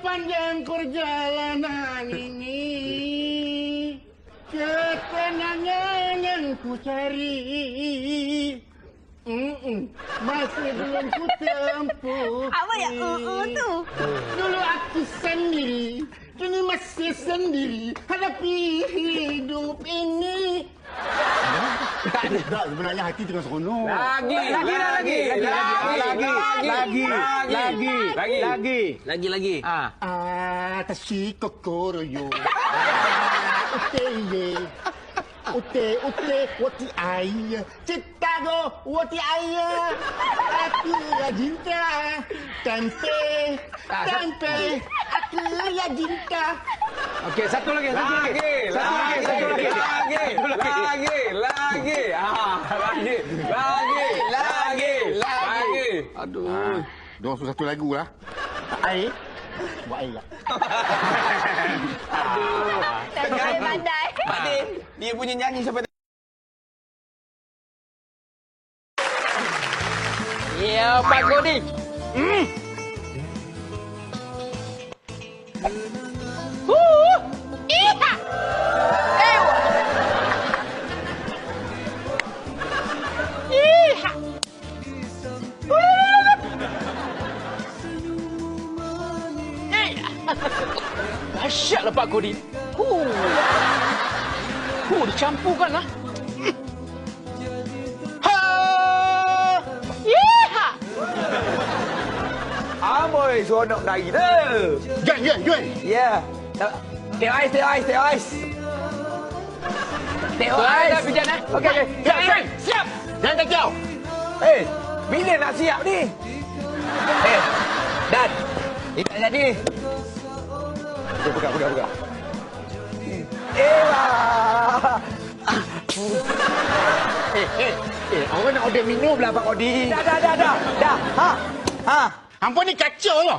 Sepanjang perjalanan ini, ketenangan yang ku cari masih belum ku tempuh. Apa ya tu? Dulu aku sendiri, kini masih sendiri hadapi hidup ini. Tak, sebenarnya hati tengah seronok. Lagi. Tashi kokoro yo. Ute, wati ai. Chicago, wati ai. Aku ya cinta. Tempe. Aku ya cinta. Okey, satu lagi. Lagi. Aduh. Dua satu lagu lah. Ai. Buat air lah. Pandai. Pak Din, dia punya nyanyi sampai ya, Pak Kodi. Iha. Ewa. Iha. Dahsyatlah Pak Kodi. Dicampurkan lah. Iha. Amboi, seronok lagi tu. Juan. Ya. Tengok ais. Tengok ais. Dah pijak eh. Okey. Siap. Jangan kacau. Bila nak siap ni? Dan. Ini tak jadi. Buka. Orang nak order minum lah Pak Kodi. Dah. Hampa ni kacau lah.